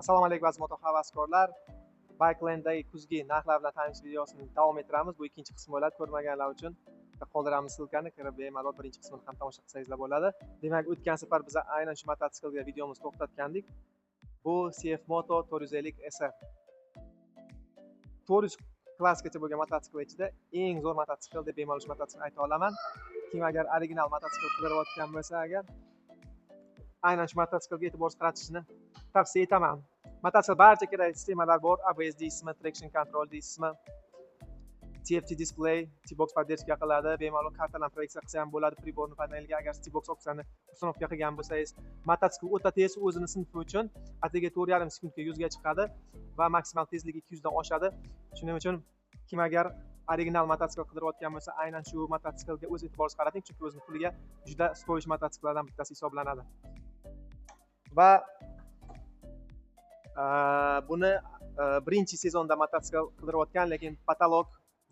Assalomu alaykum aziz moto havaskorlar. Bikelandagi kuzgi narxlar bilan tanishish videosini davom ettiramiz. Bu ikkinchi qism bo'ladi. Ko'rmaganlar uchun qoldiramiz silkani, kirib bemalol birinchi qismini ham tomosha qilsangizlar bo'ladi. Demak, o'tgan safar biz aynan shu mototsiklga videomizni to'xtatgandik. Bu CF Moto 450 SR. 400 klassikacha bo'lgan mototsikl ichida eng zo'r mototsikl deb bemalol shu mototsiklni ayta olaman. Kim agar original mototsikl qidirayotgan bo'lsa agar aynan shu mototsiklga e'tibor qaratishni tavsiya etaman. Mototsikl barcha kerakli sistemalar bor. ABS deysizmi, traction control deysizmi, TFT display, T-box podдержка qiladi. Bemalol kartadan proyeksiya qilsa ham bo'ladi. Priborni paneliga agar T-box opsiyani uстановка qilgan bo'lsangiz, mototsikl o'ta tez o'zini sinfi uchun atigi 4,5 sekundga 100 ga chiqadi va maksimal tezligi 200 dan oshadi. Shuning uchun kim agar original mototsikl qidirayotgan bo'lsa, aynan shu mototsiklga o'z e'tiboringizni qarating, chunki o'zining puliga juda stoyish mototsiklardan bittasi hisoblanadi. Va buni birinchi sezonda mototsikl qidirayotgan, lekin patolog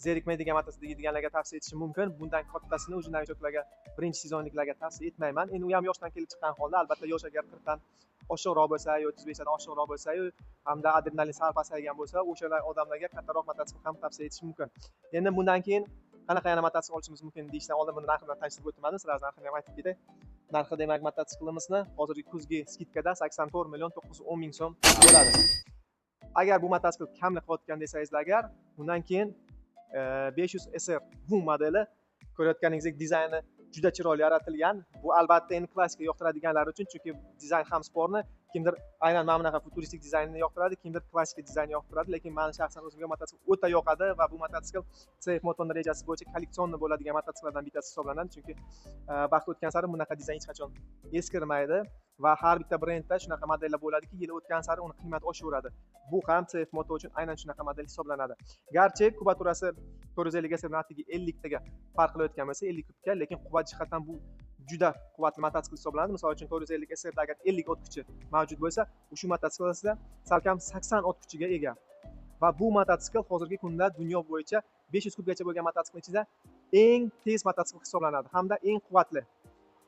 zerikmaydigan mototsikl deganlarga tavsiya etishim mumkin. Bundan kattasini o'sha novichoklarga, birinchi sezonliklarga tavsiya etmayman. Endi u ham yoshdan kelib chiqqan holda, albatta yosh agar 40 dan oshiqroq bo'lsa, yo 35 dan oshiqroq bo'lsa, hamda adrenalin sal pasaygan bo'lsa, o'shalar odamlarga kattaroq mototsikl ham tavsiya etishim mumkin. Endi bundan keyin qanaqa yana mototsikl olishimiz mumkin deyishdan oldin buni narxi bilan tanishtirib o'tmadim. Sizlarga narxini ham aytib ketay. Narxi demak mototsiklimizni hozirgi kuzgi skidkada 84 million 910 ming so'm bo'ladi. Agar bu mototsikl kamlik qilayotgan desangiz agar, undan keyin 500 SR bu modeli ko'rayotganingizdek dizayni juda chiroyli yaratilgan. Bu albatta endi klassika yoqtiradiganlar uchun, chunki dizayn ham sportni, kimdir aynan mana bunaqa futuristik dizaynni yoqtiradi, kimdir klassik dizaynni yoqtiradi, lekin meni shaxsan o'zimga mototsikl o'ta yoqadi va bu mototsikl CF Moto'ning rejasi bo'yicha kolleksionniy bo'ladigan mototsiklardan bittasi hisoblanadi, chunki vaqt o'tgan sari bunaqa dizayn hech qachon eskirmaydi va har bitta brendda shunaqa modellar bo'ladiki, yil o'tgan sari uni qiymati oshaveradi. Bu ham CF Moto uchun aynan shunaqa model hisoblanadi. Garchi kubaturasi 450 SR bilan 50 taga farq qilayotgan bo'lsa, 50 kubga, lekin quvvat jihatdan bu juda quvvatli mototsikl hisoblanadi. Misol uchun 450 SR da agar 50 ot kuchi mavjud bo'lsa, shu mototsiklda salkam 80 ot kuchiga ega. Va bu mototsikl hozirgi kunda dunyo bo'yicha 500 kubgacha bo'lgan mototsikl ichida eng tez mototsikl hisoblanadi hamda eng quvvatli.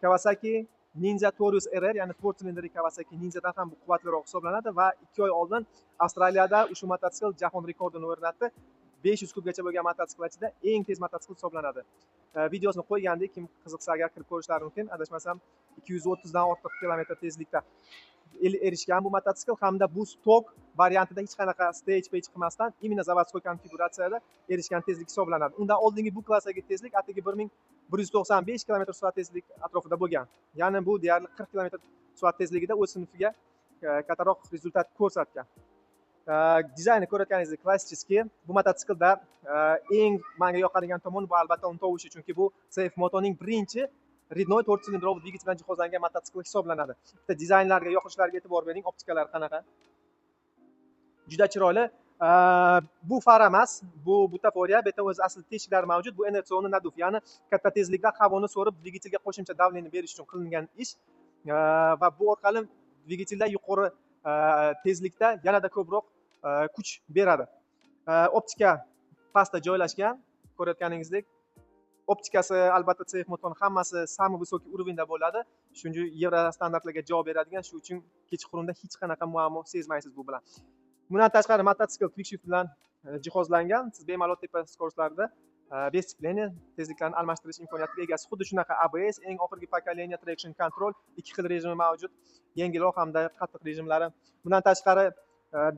Kawasaki Ninja 400 RR, ya'ni 4 silindrli Kawasaki Ninja'dan ham bu quvvatliroq hisoblanadi va 2 oy oldin Avstraliyada ushbu mototsikl jahon rekordini o'rnatdi. 500 kubgacha bo'lgan mototsikl ichida eng tez mototsikl hisoblanadi. Videosini qo'ygandik, kim qiziqsa agar kirib ko'rishlari mumkin. Adashmasam 230 dan ortiq kilometr tezlikda erishgan bu mototsikl hamda bu stok variantida hech qanaqa stage page qilmasdan imенно заводской konfiguratsiyada erishgan tezlik hisoblanadi. Undan oldingi bu klassdagi tezlik atigi 1195 km/soat tezlik atrofida bo'lgan. Ya'ni bu deyarli 40 km/soat tezligida o'z sinfiga kattaroq rezultat ko'rsatgan. Dizaynni ko'rayotganingizdek klassik. Bu mototsiklda eng menga yoqadigan tomoni bu albatta uning tovushi, chunki bu CF Moto'ning birinchi Rednoy 4 silindrli dvigatel bilan jihozlangan mototsikl hisoblanadi. Bitta dizaynlarga, yoqishlarga e'tibor bering, optikalar qanaqa. Juda chiroyli. Bu far emas, bu butaforiya, bu yerda o'z asl teshiklari mavjud. Bu inertsion naduf, ya'ni katta tezlikda havoni so'rib dvigatelga qo'shimcha davleniya berish uchun qilingan ish va bu orqali dvigatelda yuqori tezlikda yanada ko'proq kuch beradi. Optika pastda joylashgan, ko'rayotganingizdek. Optikasi albatta CF Moto'ning hammasi самый высокий уровеньda bo'ladi. Shuningdek Yevro standartlarga javob beradigan, shu uchun kechqurunda hech qanaqa muammo sezmaysiz bu bilan. Bundan tashqari mototsikl quick shift bilan jihozlangan. Siz bemalol tepa skorochtlarda без сцепления tezliklarni almashtirish imkoniyatiga egasiz. Xuddi shunaqa ABS, eng oxirgi pokoleniya traction control, ikki xil rejimi mavjud, yengilroq hamda qattiq rejimlari. Bundan tashqari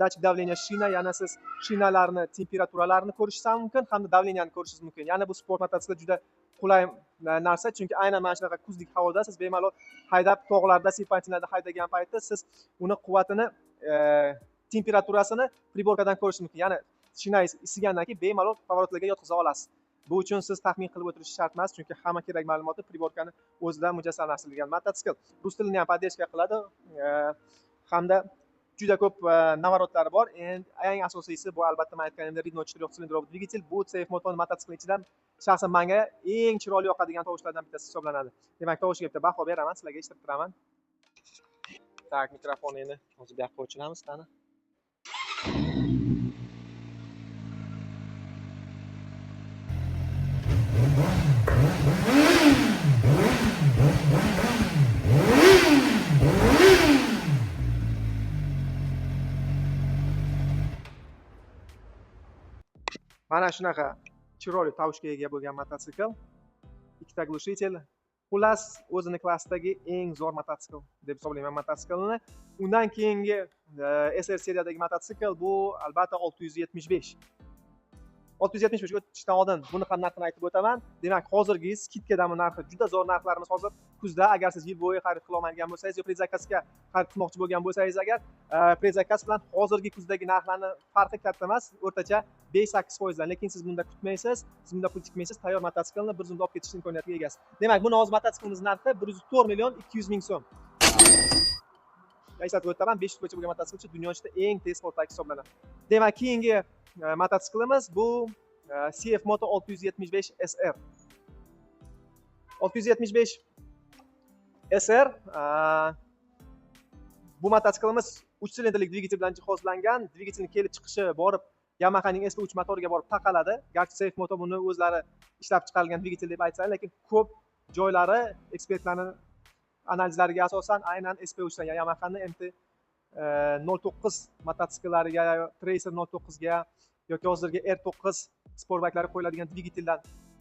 datchik давления shina, ya'ni siz shinalarni temperaturalarini ko'rishingiz mumkin, hamda davleniyani ko'rishingiz mumkin. Ya'ni bu sport mototsiklda juda qulay narsa, chunki aynan mana shunaqa kuzlik havoda siz bemalol haydab tog'larda, serpantinlarda haydagan paytda siz uni quvvatini, temperaturasini priborkadan ko'rishingiz mumkin. Ya'ni shinangiz isigandan keyin bemalol pavorotlarga yotqiza olasiz. Bu uchun siz taxmin qilib o'tirish shart emas, chunki hamma kerak ma'lumotni priborkani o'zida mujassamlashtirilgan. Mototsikl rus tilini ham podдержка qiladi hamda juda ko'p navorotlari bor. Eng asosiysi bu albatta men aytganimdek Rednoy 4 silindrli dvigatel. Bu CF Moto'ning mototsikli ichidan shaxsan menga eng chiroyli yoqadigan tovushlardan bittasi hisoblanadi. Demak, tovushiga bitta baho beraman, sizlarga eshittirib turaman. Tak, mikrofonini hozir bu yoqqa o'chiramiz, qani. Mana shunaqa chiroyli tovushga ega bo'lgan mototsikl. Ikkita glушитель. Xullas, o'zini klassidagi eng zo'r mototsikl deb hisoblayman mototsiklni. Undan keyingi SR seriyadagi mototsikl bu albatta 675. 675 o'tishdan oldin buni ham narxini aytib o'taman. Demak, hozirgi skidkadami narxi juda zo'r narxlarimiz hozir kuzda. Agar siz yil bo'yi xarid qila olmaydigan bo'lsangiz yo predzakazga xarid qilmoqchi bo'lgan bo'lsangiz agar predzakaz bilan hozirgi kuzdagi narxlarni farqi katta emas, o'rtacha 5-8%dan. Lekin siz bunda kutmaysiz, siz bunda pul tikmaysiz, tayyor mototsiklni bir zumda olib ketish imkoniyatiga egasiz. Demak, buni hozir mototsiklimiz narxi 104 million 200 ming so'm. Eslatib o'taman, 500 gacha bo'lgan mototsikl dunyo ichida eng tez sportdagi hisoblanadi. Demak, keyingi mototsiklimiz bu CF Moto 675 SR. 675 SR bu mototsiklimiz 3 silindrli dvigatel bilan jihozlangan. Dvigatelning kelib chiqishi borib Yamahaning SP3 motoriga borib taqaladi. Garchi CF Moto buni o'zlari ishlab chiqarilgan dvigatel deb aytsa, lekin ko'p joylari ekspertlarning analizlariga asosan aynan SP3 dan Yamahaning MT-09 mototsikllariga, Tracer 09 ga yoki hozirgi R9 sportbaklari qo'yiladigan dvigateldan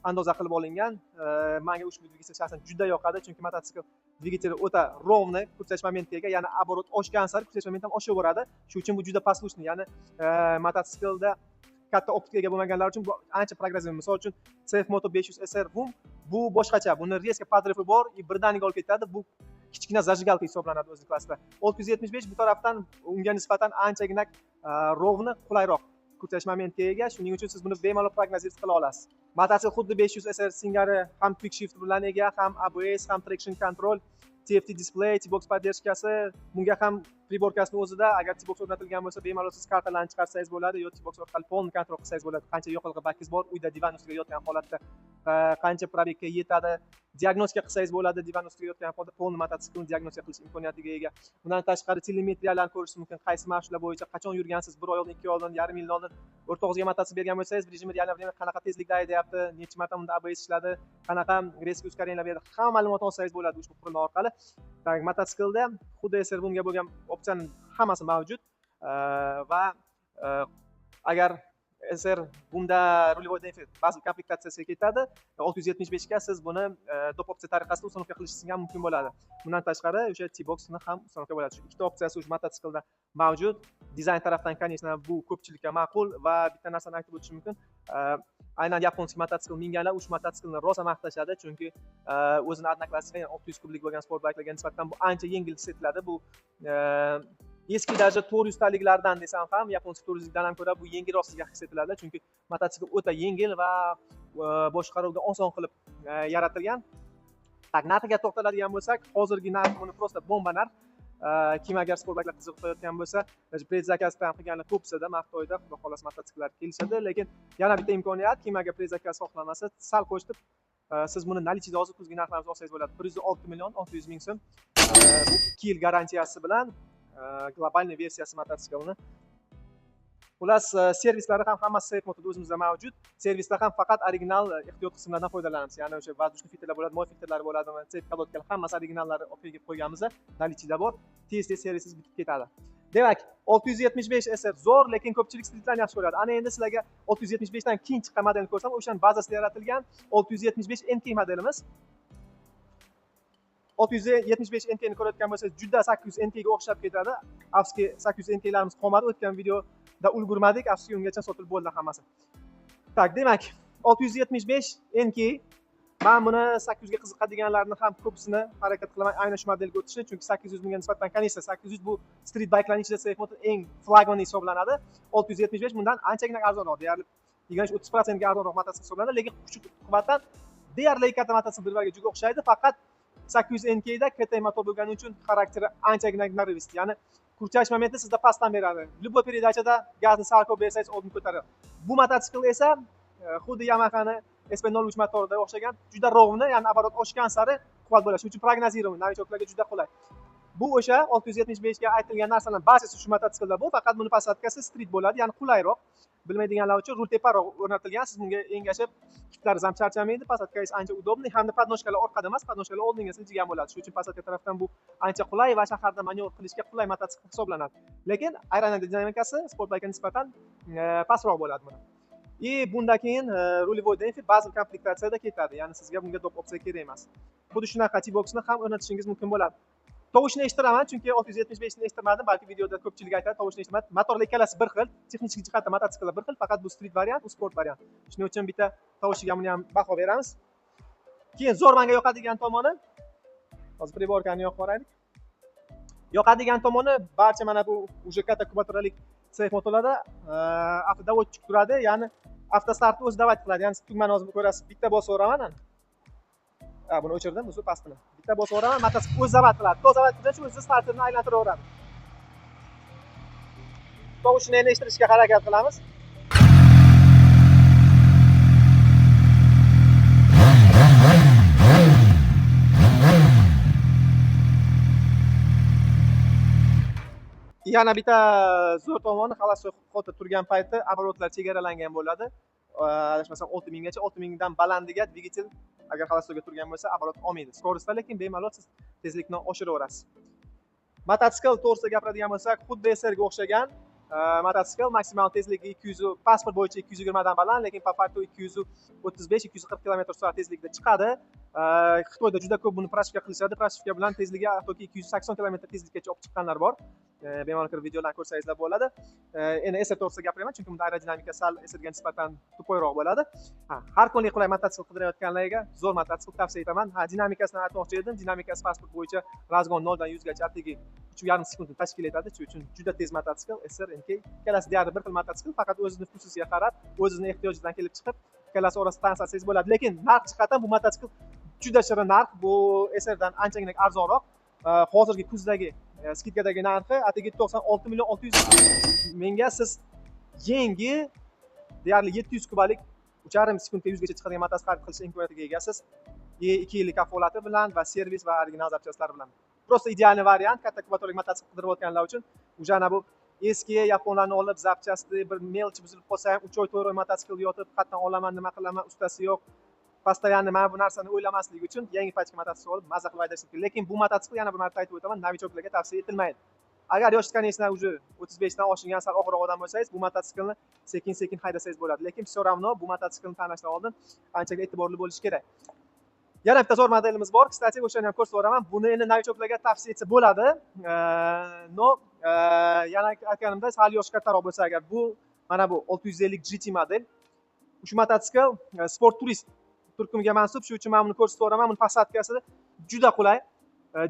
andoza qilib olingan. Menga ushbu dvigatel shaxsan juda yoqadi, chunki mototsikl dvigateli o'ta rovni, kurchash momentiga, ya'ni оборот oshgan sari kurchash momenti ham oshaveradi. Shuning uchun bu juda послушный, ya'ni mototsiklda katta optikaga bo'lmaganlar uchun bu ancha progressiv. Misol uchun CF Moto 500 SR bu boshqacha. Buni rezka podrifi bor, birdaniga olib ketadi. Bu kichkina zajigalka hisoblanadi o'z klassida. 675 bu tarafdan unga nisbatan anchagina rovni, qulayroq kurchash momentiga ega. Shuning uchun siz buni bemalol prognoz qila olasiz. Mototsikl xuddi 500 SR singari ham quick shift bilan ega, ham ABS, ham traction control, TFT display, T-box podдержкасы, bunga ham priborkasini o'zida. Agar T-box o'rnatilgan bo'lsa, bemalol siz kartalarni chiqarsangiz bo'ladi, yo T-box orqali polni kontrol qilsangiz bo'ladi. Qancha yoqilg'i bakingiz bor, uyda divan ustida yotgan holatda qancha probegga yetadi, diagnostika qilsangiz bo'ladi. Divan ustida yotgan holda polni mototsiklni diagnostika qilish imkoniyatiga ega. Bundan tashqari telemetriyalarni ko'rish mumkin. Qaysi marshrutlar bo'yicha qachon yurgansiz, 1 oy oldin, 2 oy oldin, yarim yil oldin o'rtog'ingizga mototsikl bergan bo'lsangiz, rejimda yana qanaqa tezlikda haydayapti, necha marta unda ABS ishladi, qanaqa reski uskaringlar berdi, hamma ma'lumotni olsangiz bo'ladi ushbu qurilma orqali. Demak, mototsiklda xuddi SR bunga bo'lgan opsiyaning hammasi mavjud va agar SR bunda rulevой дефект ba'zi komplektatsiyasiga ketadi, 675 ga siz buni dop opsiya tariqasida uстановка qilishingiz ham mumkin bo'ladi. Bundan tashqari o'sha T-boxni ham uстановка bo'ladi. Shu ikkita opsiyasi ushbu mototsiklda mavjud. Dizayn tarafdan, конечно, bu ko'pchilikka ma'qul va bitta narsani aytib o'tishim mumkin. Aynan yaponskiy mototsikl minganlar ushbu mototsiklni rosa maqtashadi, chunki o'zini odnoklassiga 600 kublik bo'lgan sportbayklarga nisbatan bu ancha yengil his etiladi. Bu eski darajada 400 taliklardan desam ham, yaponskiy 400likdan ham ko'ra bu yengilroq sizga his etiladi, chunki mototsikl o'ta yengil va boshqaruvga oson qilib yaratilgan. Tak, narxiga to'xtaladigan bo'lsak, hozirgi narx buni prosta bomba narx. Kim agar sportbayklar qiziqayotgan bo'lsa, predzakazdan qilganlar ko'psida Xitoyda xudo xolos mototsikllar kelishadi, lekin yana bitta imkoniyat, kim agar predzakaz xohlamasa, sal qo'shib siz buni наличиеda hozir kuzgi narxlarimizni olsangiz bo'ladi. 106 million 600 ming so'm. Bu 2 yil garantiyasi bilan globalniy versiyasi mototsiklni. Xullas, servislari ham hammasi CF Motoda o'zimizda mavjud. Servisda ham faqat original ehtiyot qismlardan foydalanamiz. Ya'ni o'sha воздушный filtrlar bo'ladi, moy filtrlari bo'ladi, CF kolodkalar hammasi originallari olib kelib qo'yganmiz. наличиеda bor. Tez servisiz bitib ketadi. Demak, 675 SR zo'r, lekin ko'pchilik streetlarni yaxshi ko'radi. Ana endi sizlarga 675 dan keyin chiqqan modelni ko'rsam, o'shaning bazasida yaratilgan 675 NK modelimiz. 675 NK ni ko'rayotgan bo'lsangiz, juda 800 NK ga o'xshab ketadi. Afsuski 800 NK larimiz qolmadi. O'tgan videoda ulgurmadik. Afsuski ungacha sotilib bo'ldi hammasi. Tak, demak, 675 NK. Men buni 800 ga qiziqadiganlarni ham ko'psini harakat qilaman aynan shu modelga o'tishni, chunki 800 mingga nisbatan, конечно, 800 bu street bike'larning ichida CF Moto eng flagmani hisoblanadi. 675 bundan anchagina arzonroq, deyarli 20-30% ga arzonroq mototsikl hisoblanadi, lekin kuch-quvvatdan deyarli katta mototsikl bir-biriga juda o'xshaydi, faqat 800 NK da KT motor bo'lgani uchun xarakteri anchagina narvist, ya'ni kurchash momenti sizda pastdan beradi. Любой передачада gazni sal ko'p bersangiz oldin ko'taradi. Bu mototsikl esa xuddi Yamahani SP03 motoriga o'xshagan juda rovni, ya'ni оборот oshgan sari quvvat bo'ladi. Shuning uchun prognozирование novichoklarga juda qulay. Bu o'sha 675 ga aytilgan narsalarning barchasi shu mototsiklda bu, faqat buni posadkasi street bo'ladi, ya'ni qulayroq. Bilmaydiganlar uchun rul teparoq o'rnatilgan, siz bunga engashib, kitlaringiz ham charchamaydi, posadkangiz ancha удобный, hamda podnoshkalar orqada emas, podnoshkalar oldinga siljigan bo'ladi. Shuning uchun posadka tarafdan bu ancha qulay va shaharda manevr qilishga qulay mototsikl hisoblanadi. Lekin aerodinamikasi sportbaykga nisbatan pastroq bo'ladi buni. bundan keyin rulevoy denfi ba'zi komplektatsiyada ketadi. Ya'ni sizga bunga dop opsiya kerak emas. Xuddi shunaqa T-boxni ham o'rnatishingiz mumkin bo'ladi. Tovushni eshitiraman, chunki 675 ni eshittirmadim, balki videoda ko'pchilik aytadi, tovushni eshitmadim. Motorlar ikkalasi bir xil, texnik jihatdan mototsikllar bir xil, faqat bu street variant, bu sport variant. Shuning uchun bitta tovushiga buni ham baho beramiz. Keyin zo'r menga yoqadigan tomoni, hozir priborkani yoqib boraylik. Yoqadigan tomoni barcha mana bu uje katta kubatoralik CF motorlarda avtodavodchik turadi, ya'ni avtostartni o'zi davat qiladi. Ya'ni tugmani hozir ko'rasiz, bitta bosib o'raman. Buni o'chirdim, o'zi pastini. Bitta bosib o'raman, mototsikl o'zi zavat qiladi. To zavat qilgach, o'zi startini aylantiraveradi. Tovushni endi eshittirishga harakat qilamiz. Yana bitta zo'r tomoni, xalosga qotib turgan paytda оборотlar chegaralangan bo'ladi. Adashmasam 6000 gacha, 6000 dan balandiga dvigatel agar xalosga turgan bo'lsa, оборот olmaydi. Skorostda lekin bemalol siz tezlikni oshiraverasiz. Mototsikl to'g'risida gapiradigan bo'lsak, xuddi SRga o'xshagan mototsikl maksimal tezligi 200, pasport bo'yicha 220 dan baland, lekin по факту 235-240 km/soat tezlikda chiqadi. Xitoyda juda ko'p buni prashka qilishadi. Prashka bilan tezligi hattoki 280 km tezlikkacha olib chiqqanlar bor. Bemalol kirib videolarni ko'rsangizlar bo'ladi. Endi SR to'g'risida gapiraman, chunki bunda aerodinamika sal SRga nisbatan tupoyroq bo'ladi. Har kunlik qulay mototsikl qidirayotganlarga zo'r mototsikl tavsiya etaman. Dinamikasini aytmoqchi edim. Dinamikasi pasport bo'yicha razgon 0 dan 100 gacha atigi 3,5 sekundni tashkil etadi. Shuning uchun juda tez mototsikl. SR MK ikkalasi deyarli bir xil mototsikl, faqat o'zining xususiyatiga qarab, o'zining ehtiyojidan kelib chiqib, ikkalasi orasida tansasangiz bo'ladi. Lekin narx jihatdan bu mototsikl juda shirin narx. Bu SRdan anchagina arzonroq. Hozirgi kuzdagi skidkadagi narxi atigi 96 million 600 mingga siz yangi deyarli 700 kubalik 3,5 sekundga 100 gacha chiqadigan mototsikl xarid qilish imkoniyatiga egasiz. 2 yillik kafolati bilan va servis va original zapchastlari bilan. Prosta idealniy variant katta kubatorlik mototsikl qidirayotganlar uchun. Ujana bu eski yaponlarni olib zapchasti bir melchi buzilib qolsa ham 3 oy 4 oy mototsikl yotib, qatdan olaman, nima qilaman, ustasi yo'q. Постоянно mana bu narsani o'ylamaslik uchun yangi pachka mototsikl olib maza qilib haydash kerak. Lekin bu mototsikl yana bir marta aytib o'taman, novichoklarga tavsiya etilmaydi. Agar yosh chiqqaningizdan уже 35 dan oshgan sal og'irroq odam bo'lsangiz, bu mototsiklni sekin-sekin haydasangiz bo'ladi. Lekin все равно bu mototsiklni tanlashdan oldin anchaga e'tiborli bo'lish kerak. Yana bitta zo'r modelimiz bor. Kstati, o'shani ham ko'rsatib o'raman. Buni endi novichoklarga tavsiya etsa bo'ladi. Yana aytganimdek, sal yosh kattaroq bo'lsa agar bu mana bu 650 GT model. Shu mototsikl sport turist turkumiga mansub, shuning uchun men buni ko'rsatib o'raman. Buni posadkasi juda qulay.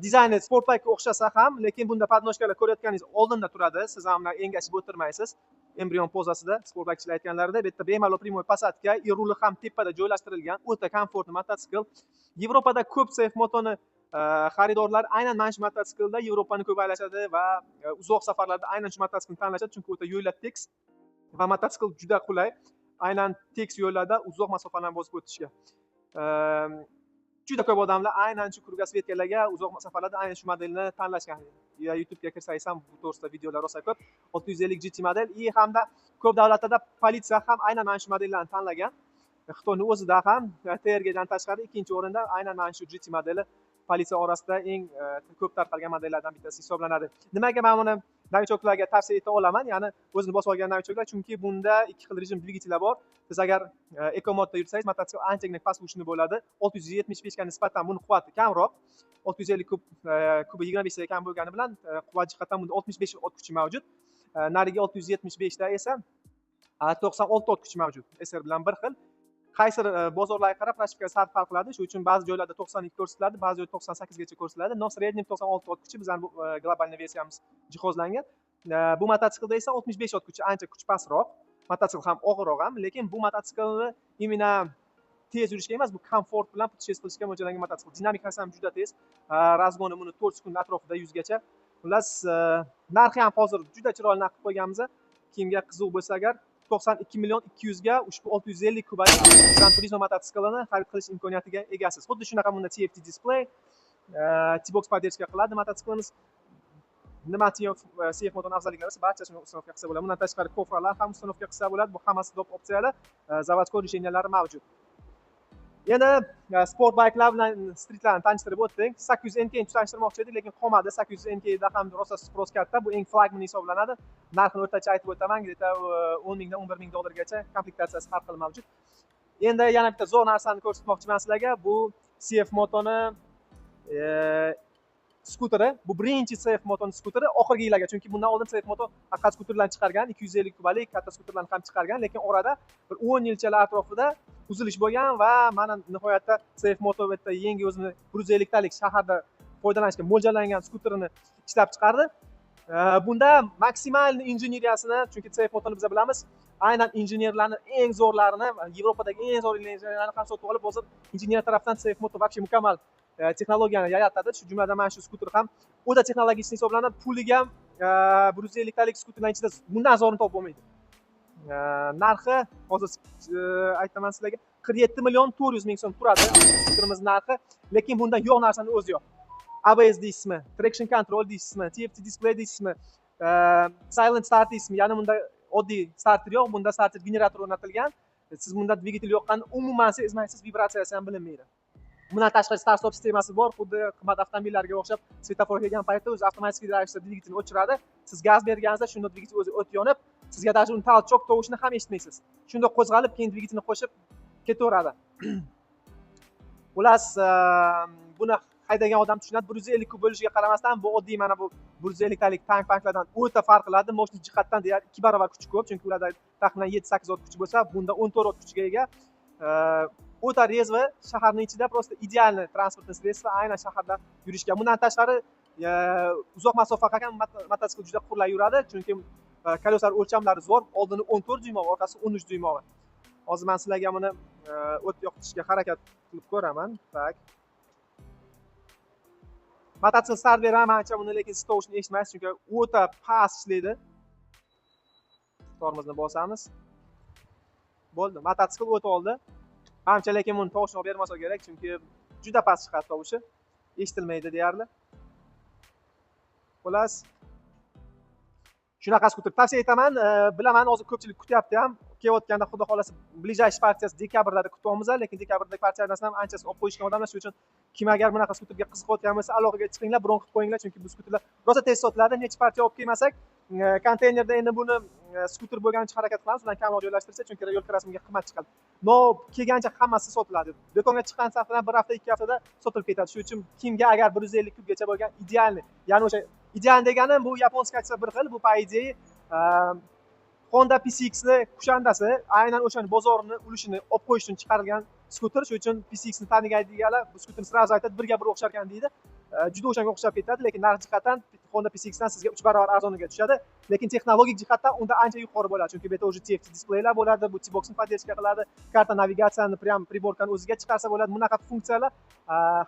Dizayni sportbike o'xshasa ham, lekin bunda podnoshkalar ko'rayotganingiz oldinda turadi. Siz ham engashib o'tirmaysiz. Embrion pozasida sportbikechilar aytganlaridek, bu yerda bemalol primoy posadka, ruli ham tepada joylashtirilgan, o'ta komfortli mototsikl. Yevropada ko'p CF motoni xaridorlar aynan mana shu mototsiklda Yevropani ko'p aylashadi va uzoq safarlarda aynan shu mototsiklni tanlashadi, chunki o'ta yo'llar tekis va mototsikl juda qulay. Aynan tekis yo'llarda uzoq masofalarni bosib o'tishga. Juda ko'p odamlar aynan shu krugasvetkalarga uzoq masofalarda aynan shu modelni tanlashgan. Ya YouTube'ga kirsangiz ham bu to'g'risida videolar rosa ko'p. 650 GT model hamda ko'p davlatlarda politsiya ham aynan mana shu modellarni tanlagan. Xitoyning o'zida ham TRGdan tashqari ikkinchi o'rinda aynan mana shu GT modeli politsiya orasida eng ko'p tarqalgan modellardan bittasi hisoblanadi. Nimaga men buni novichoklarga tavsiya eta olaman? Ya'ni o'zini bosib olgan novichoklar, chunki bunda ikki xil rejim dvigatellar bor. Siz agar eco modda yursangiz, mototsikl anchagina past ushni bo'ladi. 675 ga nisbatan buni quvvati kamroq. 650 kub 25 ga kam bo'lgani bilan quvvat jihatdan bunda 65 ot kuchi mavjud. Narigi 675 da esa 96 ot kuchi mavjud. SR bilan bir xil. Qaysi bozorlarga qarab klassifikatsiya farq qiladi. Shuning uchun ba'zi joylarda 92 ko'rsatiladi, ba'zi joyda 98 gacha ko'rsatiladi. No sredniy 96 ot kuchi bizning bu globalniy versiyamiz jihozlangan. Bu mototsiklda esa 65 ot kuchi, ancha kuch pastroq. Mototsikl ham og'irroq ham, lekin bu mototsiklni imенно tez yurishga emas, bu komfort bilan puteshish qilishga mo'ljallangan mototsikl. Dinamikasi ham juda tez. Razgoni buni 4 sekund atrofida 100 gacha. Xullas, narxi ham hozir juda chiroyli narx qilib qo'yganmiz. Kimga qiziq bo'lsa agar 92 million 200 ga ushbu 650 kubalik Gran Turismo mototsiklini xarid qilish imkoniyatiga egasiz. Xuddi shunaqa bunda TFT display, T-box podдержка qiladi mototsiklimiz. Nima CF motorning afzalliklari barchasini uстановка qilsa bo'ladi. Bundan tashqari kofralar ham uстановка qilsa bo'ladi. Bu hammasi dop opsiyalar, zavodskoy решениялari mavjud. Yana sport bayklar bilan streetlarni tanishtirib o'tdik. 800 NK ni tanishtirmoqchi edik, lekin qolmadi. 800 NK da ham rosa sпрос katta. Bu eng flagman hisoblanadi. Narxini o'rtacha aytib o'taman, где-то 10 mingdan 11 ming dollargacha komplektatsiyasi har xil mavjud. Endi yana bitta zo'r narsani ko'rsatmoqchiman sizlarga. Bu CF Motoni skuteri. Bu birinchi CF Motoni skuteri oxirgi yillarga, chunki bundan oldin CF Moto aqal skuterlarni chiqargan, 250 kubalik katta skuterlarni ham chiqargan, lekin orada bir 10 yilchalar atrofida uzilish bo'lgan va mana nihoyatda CF Moto bu yerda yangi o'zini 150 talik shaharda foydalanishga mo'ljallangan skuterini ishlab chiqardi. Bunda maksimal injeneriyasini, chunki CF Motoni biz bilamiz, aynan injenerlarni eng zo'rlarini, Yevropadagi eng zo'r injenerlarni ham sotib olib, hozir injener tarafdan CF Moto вообще mukammal texnologiyani yaratadi. Shu jumladan mana shu skuter ham o'ta texnologik hisoblanadi. Puliga 150 talik skuterlar ichida bundan zo'rini topib bo'lmaydi. Narxi hozir aytaman sizlarga 47 million 400 ming so'm turadi skuterimiz narxi, lekin bunda yo'q narsani o'zi yo'q. ABS deysizmi, traction control deysizmi, TFT display deysizmi, silent start deysizmi, ya'ni bunda oddiy starter yo'q, bunda starter generator o'rnatilgan. Siz bunda dvigatel yoqqanda umuman sezmaysiz, vibratsiyasi ham bilinmaydi. Bundan tashqari start stop sistemasi bor, xuddi qimmat avtomobillarga o'xshab svetofor kelgan paytda o'zi avtomatik ravishda dvigatelni o'chiradi. Siz gaz berganingizda shunda dvigatel o'zi o't yonib, sizga даже uni talchok tovushini ham eshitmaysiz. Shunda qo'zg'alib, keyin dvigatelni qo'shib ketaveradi. Xullas, buni haydagan odam tushunadi. 150 kub bo'lishiga qaramasdan, bu oddiy mana bu 150 talik tanklardan o'ta farq qiladi. Moshina jihatdan deyarli 2 barobar kuchi ko'p, chunki ularda taxminan 7-8 ot kuchi bo'lsa, bunda 14 ot kuchiga ega. O'ta rezva, shaharning ichida просто idealniy transportni sredstva, aynan shaharda yurishga. Bundan tashqari uzoq masofa qilgan mototsikl juda qulay yuradi, chunki koleslar o'lchamlari zo'r, oldini 14 dyuymov, orqasi 13 dyuymov. Hozir men sizlarga buni o't yoqtirishga harakat qilib ko'raman. Tak. Mototsikl start beraman, menimcha buni lekin siz tovushni eshitmaysiz, chunki o'ta past ishlaydi. Tormozni bosamiz. Bo'ldi, mototsikl o't oldi. Menimcha lekin buni tovushni bermasa kerak, chunki juda past chiqadi tovushi. Eshitilmaydi deyarli. Xullas, shunaqa skuter tavsiya etaman. Bilaman, hozir ko'pchilik kutyapti ham. Kelayotganda xudo xolasa ближайший partiyasi dekabrda kutyapmiz, lekin dekabrdagi partiyalardan ham anchasi olib qo'yishgan odamlar, shuning uchun kim agar bunaqa skuterga qiziqayotgan bo'lsa, aloqaga chiqinglar, bron qilib qo'yinglar, chunki bu skuterlar rosa tez sotiladi. Necha partiya olib kelmasak, konteynerda endi buni skuter bo'lganicha harakat qilamiz, ularni kamroq joylashtirsa, chunki yo'l rasmiga qimmat chiqadi. No, kelgancha hammasi sotiladi. Do'konga chiqqan safdan bir hafta, 2 haftada sotilib ketadi. Shuning uchun kimga agar 150 kubgacha bo'lgan idealni, ya'ni o'sha ideal deganim bu yaponskacha bir xil, bu po idее Honda PCX ni kushandasi, aynan o'sha bozorni ulushini olib qo'yish uchun chiqarilgan skuter. Shuning uchun PCX ni tanigaydiganlar bu skuterni sразу aytadi, birga bir o'xshar ekan deydi. Juda o'shanga o'xshab ketadi, lekin narx jihatdan Honda PCX dan sizga 3 barobar arzoniga tushadi, lekin texnologik jihatdan unda ancha yuqori bo'ladi, chunki bu yerda уже TFT displeylar bo'ladi, bu T-boxni podдержка qiladi, karta navigatsiyani prям priborkani o'ziga chiqarsa bo'ladi. Bunaqa funksiyalar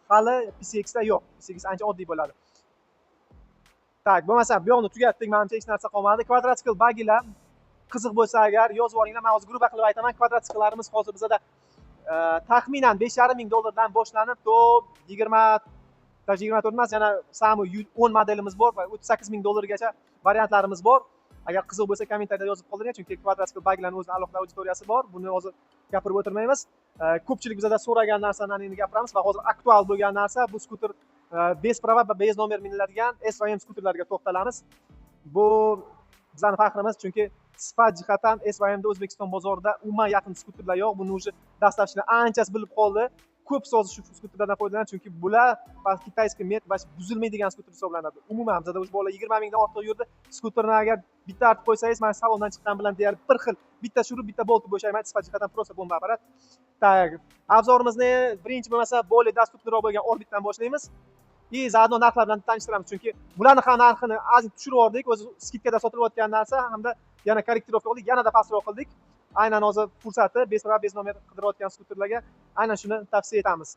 hali PCX da yo'q. PCX ancha oddiy bo'ladi. Tak, bo'lmasa bu yoqni tugatdik, menimcha hech narsa qolmadi. Kvadratsikl bagilar qiziq bo'lsa agar yozib olinglar. Men hozir gruba qilib aytaman, kvadratsiklarimiz hozir bizda taxminan 5,5 ming dollardan boshlanib to 24 emas, yana sami 10 modelimiz bor va 38 ming dollargacha variantlarimiz bor. Agar qiziq bo'lsa kommentariyada yozib qoldiring, chunki kvadratsikl baglarning o'zining alohida auditoriyasi bor. Buni hozir gapirib o'tirmaymiz. Ko'pchilik bizda so'ragan narsani endi gapiramiz va hozir aktual bo'lgan narsa bu skuter bez prava va bez nomer miniladigan SYM skuterlarga to'xtalamiz. Bu bizning faxrimiz, chunki sifat jihatdan SYMda O'zbekiston bozorida umuman yaqin skuterlar yo'q. Buni уже dastlabkida anchasi bilib qoldi. Ko'p so'z shu skuterlardan foydalanadi, chunki bular kitayskiy met va buzilmaydigan skuter hisoblanadi. Umuman bizda o'sha bolalar 20 mingdan ortiq yurdi. Skuterni agar bitta artib qo'ysangiz, mana salondan chiqqan bilan deyarli bir xil, bitta shurub, bitta bolti bo'shaymaydi, sifat jihatdan просто bomba aparat. Tak, obzorimizni birinchi bo'lmasa более доступныйroq bo'lgan Orbitdan boshlaymiz. И zaadno narxlar bilan tanishtiramiz, chunki bularni ham narxini ozgina tushirib yubordik, o'zi skidkada sotilayotgan narsa hamda yana korrektirovka qildik, yanada pastroq qildik. Aynan hozir fursati bez prava bez nomer qidirayotgan skuterlarga aynan shuni tavsiya etamiz.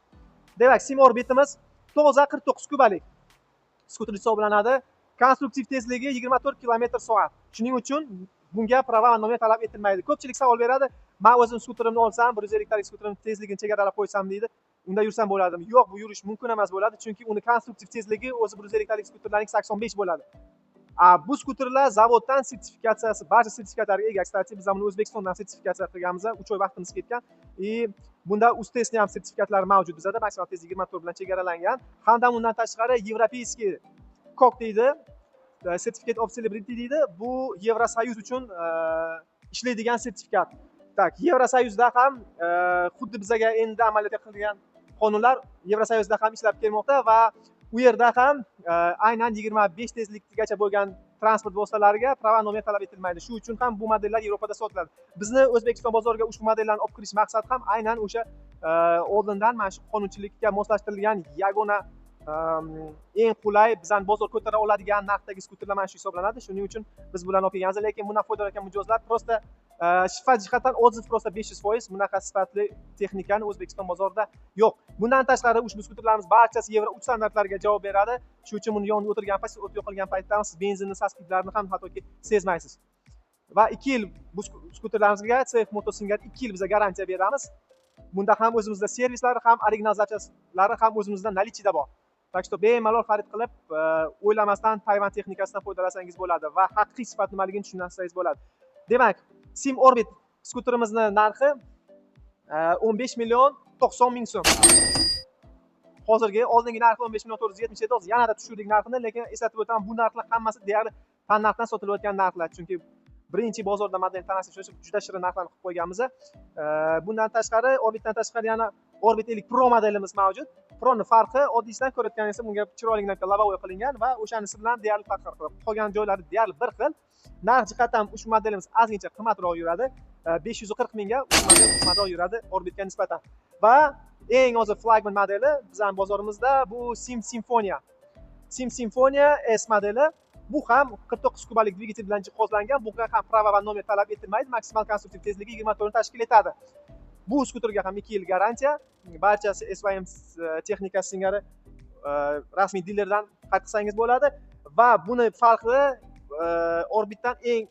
Demak, Sim Orbitimiz toza 49 kubalik skuter hisoblanadi. Konstruktiv tezligi 24 km/soat. Shuning uchun bunga prava va nomer talab etilmaydi. Ko'pchilik savol beradi, men o'zim skuterimni olsam, 150 talik skuterimni tezligini chegaralab qo'ysam deydi. Unda yursam bo'ladimi? Yo'q, bu yurish mumkin emas bo'ladi, chunki uni konstruktiv tezligi o'zi 150 talik skuterlarning 85 bo'ladi. Bu skuterlar zavoddan sertifikatsiyasi, barcha sertifikatlarga ega. Kstati, biz ham O'zbekistondan sertifikatsiya qilganmiz. 3 oy vaqtimiz ketgan. Bunda ustesni ham sertifikatlari mavjud bizada. Maksimal tezlik 24 bilan chegaralangan. Hamda undan tashqari Европейский KOK deydi. Certificate of Celebrity deydi. Bu Yevrosoyuz uchun ishlaydigan sertifikat. Tak, Yevrosoyuzda ham xuddi bizaga endi amaliyotga qilgan qonunlar Yevrosoyuzda ham ishlab kelmoqda va u yerda ham aynan 25 tezlikgacha bo'lgan transport vositalariga prava nomer talab etilmaydi. Shu uchun ham bu modellar Yevropada sotiladi. Bizni O'zbekiston bozoriga ushbu modellarni olib kirish maqsadi ham aynan o'sha oldindan mana shu qonunchilikka moslashtirilgan yagona eng qulay bizani bozor ko'tara oladigan narxdagi skuterlar mana shu hisoblanadi. Shuning uchun biz bularni olib kelganmiz, lekin bundan foydalangan mijozlar prosta sifat jihatdan odziv prosta 500% bunaqa sifatli texnikani O'zbekiston bozorida yo'q. Bundan tashqari ushbu skuterlarimiz barchasi Yevro 3 standartlariga javob beradi. Shuning uchun buni yonida o'tirgan payt, o't yoqilgan paytda siz benzinni saskiblarini ham hattoki sezmaysiz. Va 2 yil bu skuterlarimizga CF Motosingga 2 yil biz garantiya beramiz. Bunda ham o'zimizda servislari ham, original zapchastlari ham o'zimizda наличиеda bor. Так что bemalol xarid qilib, o'ylamasdan Tayvan texnikasidan foydalansangiz bo'ladi va haqiqiy sifat nimaligini tushunsangiz bo'ladi. Demak, Sim Orbit skuterimizni narxi 15 million 90 ming so'm. Hozirgi oldingi narxi 15 million 477, hozir yanada tushirdik narxini, lekin eslatib o'taman, bu narxlar hammasi deyarli tan narxdan sotilayotgan narxlar, chunki birinchi bozorda modelni tanasish uchun juda shirin narxlarni qilib qo'yganmiz. Bundan tashqari, Orbitdan tashqari yana Orbit Elite Pro modelimiz mavjud. Pro'ning farqi oddiysidan ko'rayotganingiz bunga chiroyli lavoy qilingan va o'shanisi bilan deyarli farq qilib, qolgan joylari deyarli bir xil. Narx jihatdan ushbu modelimiz ozgincha qimmatroq yuradi. 540 mingga ushbu model qimmatroq yuradi Orbitga nisbatan. Va eng hozir flagman modeli bizning bozorimizda bu Sim Symfonia. Sim Symfonia S modeli. Bu ham 49 kubalik dvigatel bilan jihozlangan. Bunga ham prava va nomer talab etilmaydi. Maksimal konstruktiv tezligi 24 ni tashkil etadi. Bu skuterga ham 2 yil garantiya. Barchasi SYM texnikasi singari rasmiy dilerdan xarid qilsangiz bo'ladi va buni farqi Orbitdan eng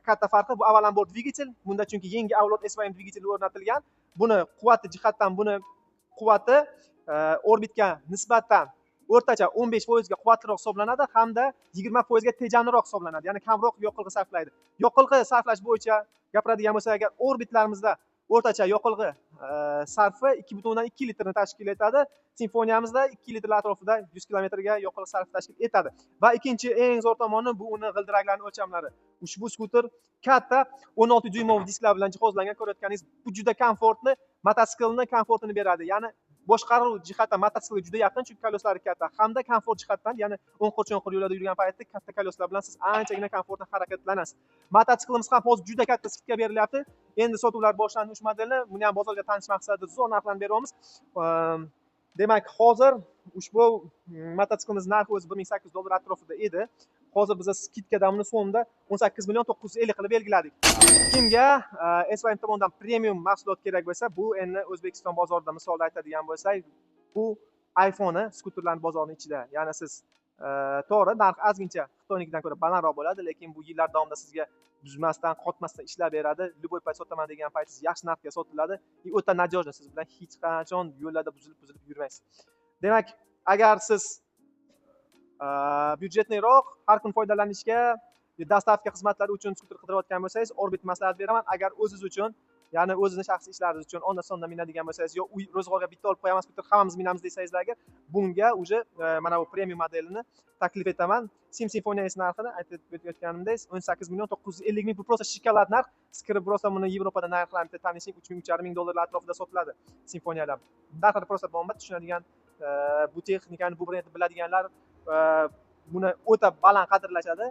katta farqi bu avvalambor dvigatel. Bunda chunki yangi avlod SYM dvigateli o'rnatilgan. Buni quvvati jihatdan buni quvvati Orbitga nisbatan o'rtacha 15% ga quvvatliroq hisoblanadi hamda 20% ga tejamliroq hisoblanadi. Ya'ni kamroq yoqilg'i sarflaydi. Yoqilg'i sarflash bo'yicha gapiradigan bo'lsak, agar Orbitlarimizda o'rtacha yoqilg'i sarfi 2,2 litrni tashkil etadi. Simfoniyamizda 2 litr atrofida 100 kilometrga yoqilg'i sarfi tashkil etadi. Va ikkinchi eng zo'r tomoni bu uni g'ildiraklarining o'lchamlari. Ushbu skuter katta 16 dyuymov disklar bilan jihozlangan. Ko'rayotganingiz bu juda komfortli, mototsiklni komfortini beradi. Ya'ni boshqaruv jihatdan mototsiklga juda yaqin, chunki koloslari katta. Hamda komfort jihatdan, ya'ni o'nqir-cho'nqir yo'lda yurgan paytda katta koloslar bilan siz anchagina komfortli harakatlanasiz. Mototsiklimiz ham hozir juda katta skidka berilyapti. Endi sotuvlar boshlandi ushbu modelni. Buni ham bozorga tanish maqsadida zo'r narxlarni beryapmiz. Demak, hozir ushbu mototsiklimiz narxi o'zi $1800 atrofida edi. Hozir biz skidkada uni so'mda 18 million 950 qilib belgiladik. Kimga SYM tomonidan premium mahsulot kerak bo'lsa, bu endi O'zbekiston bozorida misolda aytadigan bo'lsak, bu iPhone skuterlarning bozorining ichida. Ya'ni siz to'g'ri, narx ozgincha Xitoynikidan ko'ra balandroq bo'ladi, lekin bu yillar davomida sizga buzmasdan, qotmasdan ishlab beradi. Любой payt sotaman degan paytingiz yaxshi narxga sotiladi. O'ta nadejniy, siz bilan hech qachon yo'llarda buzilib yurmaysiz. Demak, agar siz byudjetliroq, har kun foydalanishga, dostavka xizmatlari uchun skuter qidirayotgan bo'lsangiz, Orbit maslahat beraman. Agar o'zingiz uchun, ya'ni o'zingiz shaxsiy ishlaringiz uchun onda-sonda minadigan bo'lsangiz, yo uy ro'zg'orga bitta olib qo'yamiz, skuter hammamiz minamiz desangiz, agar bunga uje mana bu premium modelini taklif etaman. Sim Symfonia narxini aytib o'tganimdek 18 million 950 ming. Bu prosta shokolad narx. Siz kirib prosta buni Yevropada narxlarini tanishing, 3,5 ming dollar atrofida sotiladi Symfoniyalar. Narxlar prosta bomba, tushunadigan, bu texnikani, bu brendni biladiganlar buni o'ta baland qadrlashadi.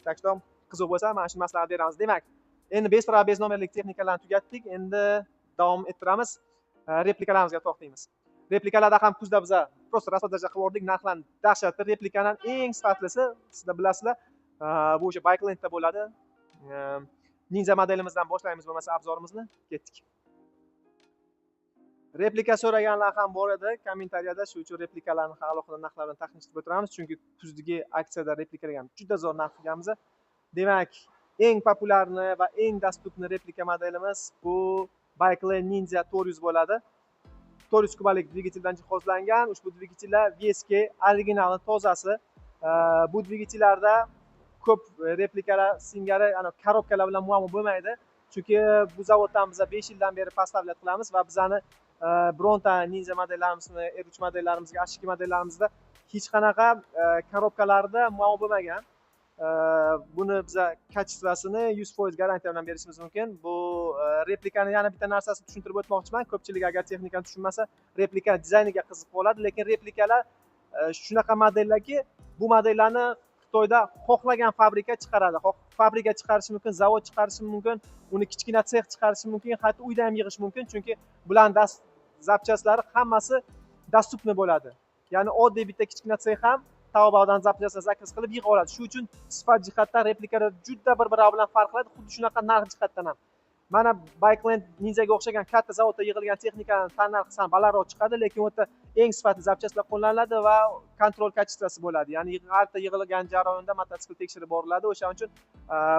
Tak что qiziq bo'lsa, mana shu maslahat beramiz. Demak, endi bez nomerlik texnikalarni tugatdik. Endi davom ettiramiz. Replikalarimizga to'xtaymiz. Replikalarda ham kuzda biz prosta rasodajda qilib o'rdik. Narxlar dahshatli. Replikaning eng sifatlisi, sizlar bilasizlar, bu o'sha Bikelandda bo'ladi. Ninja modelimizdan boshlaymiz bo'lmasa obzorimizni. Ketdik. Replika so'raganlar ham bor edi kommentariyada, shu uchun replikalarni alohida narxlarini taxminlashtirib o'tiramiz, chunki kuzdagi aksiyada replikalarga ham juda zo'r narx qilganmiz. Demak, eng populyarni va eng dostupni replika modelimiz bu Bikeland Ninja 400 bo'ladi. 400 kubalik dvigatel bilan jihozlangan. Ushbu dvigatellar VSK originali tozasi. Bu dvigatellarda ko'p replikalar singari korobkalar bilan muammo bo'lmaydi. Chunki bu zavoddan biz 5 yildan beri поставлять qilamiz va bizani bironta Ninja modellarimizmi, R3 modellarimizga, H2 modellarimizda hech qanaqa korobkalarda muammo bo'lmagan. Buni biza kачествосini 100% garantiya bilan berishimiz mumkin. Bu replikani yana bitta narsasini tushuntirib o'tmoqchiman. Ko'pchilik agar texnikani tushunmasa, replika dizayniga qiziq qoladi, lekin replikalar shunaqa modellarki, bu modellarni Xitoyda xohlagan fabrika chiqaradi. Fabrika chiqarishi mumkin, zavod chiqarishi mumkin, uni kichkina sex chiqarishi mumkin, hatto uyda ham yig'ish mumkin, chunki bularning zapchaslari hammasi dostupniy bo'ladi. Ya'ni oddiy bitta kichkina sex ham Taoba'dan zapchasini zakaz qilib yig'a oladi. Shu uchun sifat jihatdan replikalar juda bir-biri bilan farq qiladi, xuddi shunaqa narx jihatdan ham. Mana Bikeland Ninjaga o'xshagan katta zavodda yig'ilgan texnikaning tannarxi ham balandroq chiqadi, lekin u yerda eng sifatli zapchaslar qo'llaniladi va kontrol kачествоsi bo'ladi. Ya'ni har yig'ilgan jarayonda mototsikl tekshirib boriladi. O'shaning uchun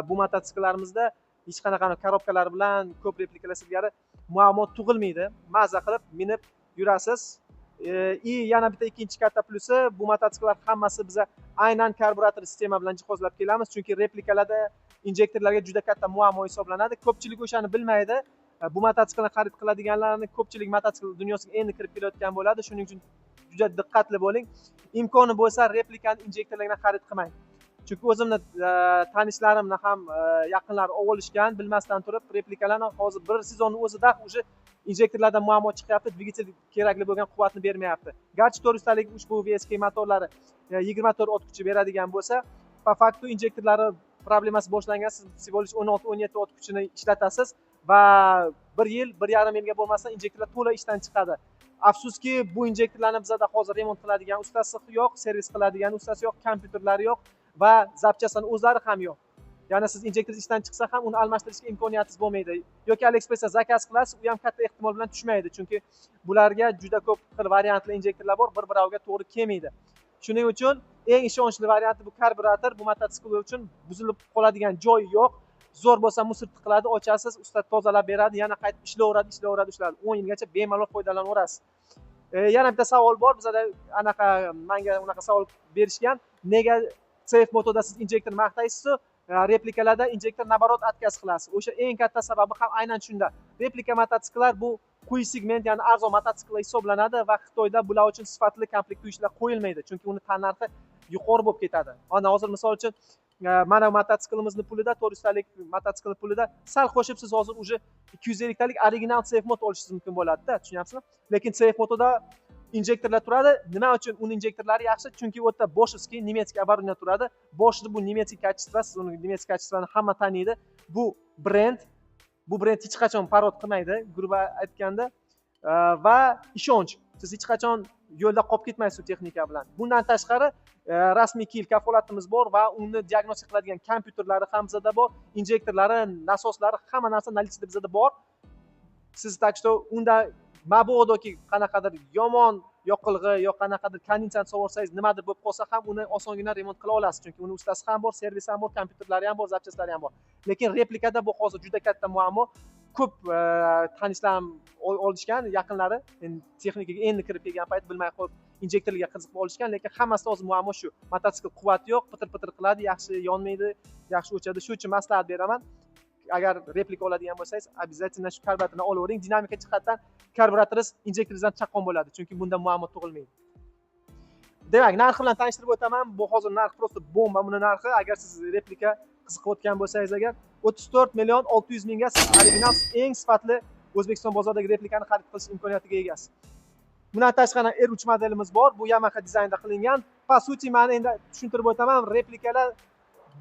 bu mototsiklarimizda hech qanaqa korobkalar bilan ko'p replikalar singari muammo tug'ilmaydi. Maza qilib minib yurasiz. Yana bitta ikkinchi katta plusi, bu mototsiklar hammasi biza aynan karburator sistema bilan jihozlab kelamiz, chunki replikalarda injektorlarga juda katta muammo hisoblanadi. Ko'pchilik o'shani bilmaydi. Bu mototsiklni xarid qiladiganlarning ko'pchilik mototsikl dunyosiga endi kirib kelayotgan bo'ladi. Shuning uchun juda diqqatli bo'ling. Imkoni bo'lsa replikani injektorlarga xarid qilmang. Chunki o'zimni tanishlarimni ham yaqinlari olishgan, bilmasdan turib replikalarni hozir bir sezonning o'zida уже injektorlarda muammo chiqyapti, dvigatel kerakli bo'lgan quvvatni bermayapti. Garchi 400 talik ushbu VSK motorlari 24 ot kuchi beradigan bo'lsa, po faktu injektorlari problemasi boshlangan, siz всего lишь 16-17 ot kuchini ishlatasiz va 1 yil, 1,5 yilga bo'lmasa injektorlar to'la ishdan chiqadi. Afsuski, bu injektorlarni bizda hozir remont qiladigan ustasi yo'q, servis qiladigan ustasi yo'q, kompyuterlari yo'q va zapchasani o'zlari ham yo'q. Ya'ni siz injektor ishdan chiqsa ham uni almashtirishga imkoniyatingiz bo'lmaydi. Yoki AliExpressda zakaz qilasiz, u ham katta ehtimol bilan tushmaydi, chunki bularga juda ko'p xil variantli injektorlar bor, bir-biriga to'g'ri kelmaydi. Shuning uchun eng ishonchli varianti bu karburator. Bu mototsikl uchun buzilib qoladigan joyi yo'q. Zo'r bo'lsa musor tiqiladi, ochasiz, usta tozalab beradi, yana qaytib ishlayveradi, ishlaydi. 10 yilgacha bemalol foydalanaverasiz. Yana bitta savol bor. Bizda menga unaqa savol berishgan. Nega CF motoda siz injektor maqtaysiz, replikalarda injektor naborot отказ qilasiz? O'sha eng katta sababi ham aynan shunda. Replika mototsikllar bu quyi segment, ya'ni arzon mototsikllar hisoblanadi va Xitoyda bular uchun sifatli komplektuvchilar qo'yilmaydi, chunki uni tannarxi yuqori bo'lib ketadi. Ana hozir misol uchun mana mototsiklimizni pulida, 400 talik mototsikl pulida sal qo'shib siz hozir уже 250 talik original CF moto olishingiz mumkin bo'ladi-da, tushunyapsizmi? Lekin CF motoda injektorlar turadi. Nima uchun uning injektorlari yaxshi? Chunki u yerda Bosch'skiy nemetskiy оборудование turadi. Bosch bu nemetskiy качество, siz uni nemetskiy качествоni hamma taniydi. Bu brend hech qachon parod qilmaydi, grubo aytganda, va ishonch. Siz hech qachon yo'lda qolib ketmaysiz texnika bilan. Bundan tashqari rasmiy kil kafolatimiz bor va uni diagnostika qiladigan kompyuterlari ham bizda bor, injektorlari, nasoslari, hamma narsa наличие bizda bor. Siz так что unda mabodoki qanaqadir yomon yoqilg'i yoki qanaqadir kondensat sovursangiz, nimadir bo'lib qolsa ham uni osongina remont qila olasiz, chunki uni ustasi ham bor, servisi ham bor, kompyuterlari ham bor, zapchaslari ham bor. Lekin replikada bu hozir juda katta muammo. Ko'p tanishlarim olishgan, yaqinlari endi texnikaga endi kirib kelgan payt bilmay qolib injektorlarga qiziqib olishgan, lekin hammasida hozir muammo shu. Mototsikl quvvati yo'q, pitir-pitir qiladi, yaxshi yonmaydi, yaxshi o'chadi. Shu uchun maslahat beraman. Agar replika oladigan bo'lsangiz, обязательно shu karburatorni olavering. Dinamika jihatdan karburatoriz injektoringizdan chaqqon bo'ladi, chunki bunda muammo tug'ilmaydi. Demak, narxi bilan tanishtirib o'taman. Bu hozir narx просто bomba. Buni narxi, agar siz replika qiziqib o'tgan bo'lsangiz, agar 34 million 600 mingga siz original eng sifatli O'zbekiston bozoridagi replikani xarid qilish imkoniyatiga egasiz. Bundan tashqari R3 modelimiz bor. Bu Yamaha dizaynda qilingan. Po suti, men endi tushuntirib o'taman. Replikalar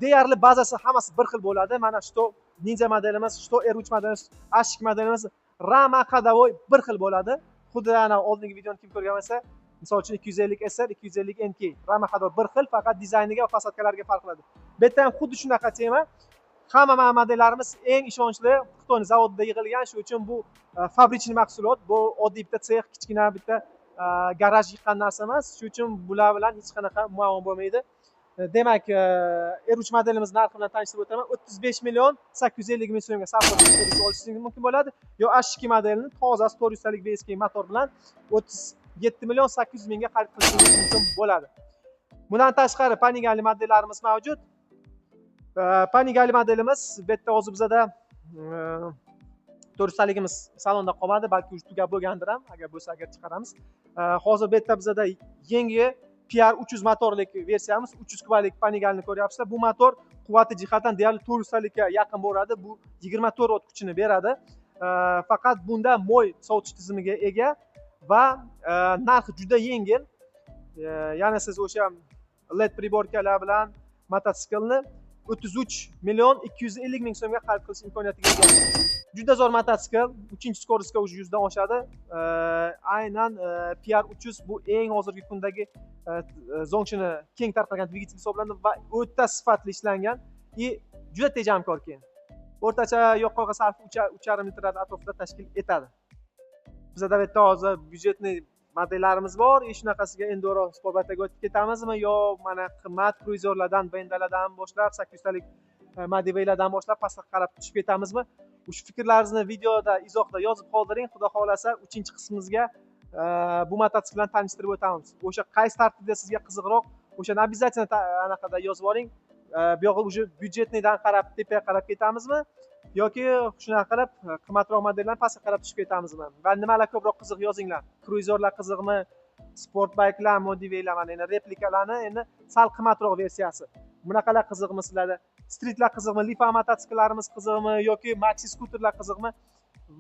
deyarli bazasi hammasi bir xil bo'ladi. Mana shu Ninja modelimiz, shu R3 modelimiz, H2 modelimiz, Rama Xadovoy bir xil bo'ladi. Xuddi ana oldingi videoni kim ko'rgan bo'lsa, misol uchun 250 SR, 250 NK, Rama Xadovoy bir xil, faqat dizayniga va fasadkalariga farq qiladi. Bu yerda ham xuddi shunaqa tema. Hamma modellarimiz eng ishonchli Xitoy zavodida yig'ilgan, shuning uchun bu fabrichniy mahsulot, bu oddiy bitta sex, kichkina bitta garaj yiqqan narsa emas. Shuning uchun bular bilan hech qanaqa muammo bo'lmaydi. Demak, R3 modelimiz narxi bilan tanishtirib o'taman. 35 million 850 ming so'mga savdo olishingiz mumkin bo'ladi. Yo H2 modelini tozasi 400 talik VSK motor bilan 37 million 800 mingga xarid qilishingiz mumkin bo'ladi. Bundan tashqari Panigale modellarimiz mavjud. Panigale modelimiz bu yerda hozir bizada 400 taligimiz salonda qolmadi, balki уже tugab bo'lgandir ham, agar bo'lsa agar chiqaramiz. Hozir bu yerda bizada yangi PR 300 motorlik versiyamiz, 300 kubalik Panigalni ko'ryapsizlar. Bu motor quvvati jihatdan deyarli 400 talikka yaqin boradi. Bu 24 ot kuchini beradi. Faqat bunda mo'y sovutish tizimiga ega va narxi juda yengil. Ya'ni siz o'sha LED priborkalar bilan mototsiklni 33 million 250 ming so'mga xarid qilish imkoniyatiga ega. Juda zo'r mototsikl, 3-skorsga уже 100 dan oshadi. Aynan PR 300 bu eng hozirgi kundagi zongchini keng tarqalgan dvigatel hisoblanadi va o'ta sifatli ishlangan va juda tejamkor keyin. O'rtacha yoqilg'i sarfi 3,5 litr atrofida tashkil etadi. Bizda bu yerda hozir byudjetniy modellarimiz bor. Shunaqasiga enduro sportbaga o'tib ketamizmi yo mana qimmat kruizorlardan, bendalardan boshlab 800 talik Madiveylardan boshlab pastga qarab tushib ketamizmi? Shu fikrlaringizni videoda, izohda yozib qoldiring. Xudo xolasa 3-qismimizga bu mototsikl bilan tanishtirib o'tamiz. O'sha qaysi tartibda sizga qiziqroq, o'shani обязательно anaqada yozib oling. Bu yog'i уже byudjetnidan qarab tepaga qarab ketamizmi yoki shunaqa qilib qimmatroq modellarni pastga qarab tushib ketamizmi? Va nimalar ko'proq qiziq yozinglar. Kruizorlar qiziqmi? Sportbayklar, modiveylar, mana endi replikalarni endi sal qimmatroq versiyasi. Bunaqalar qiziqmi sizlarda? Streetlar qiziqmi? Lifa mototsiklarimiz qiziqmi yoki maxi skuterlar qiziqmi?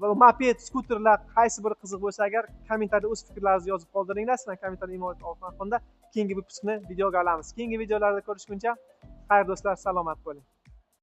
Va moped, skuterlar qaysi biri qiziq bo'lsa agar kommentariyada o'z fikrlaringizni yozib qoldiringlar. Sizdan kommentariy imorat keyingi vyupskni videoga olamiz. Keyingi videolarda ko'rishguncha xayr do'stlar, salomat bo'ling.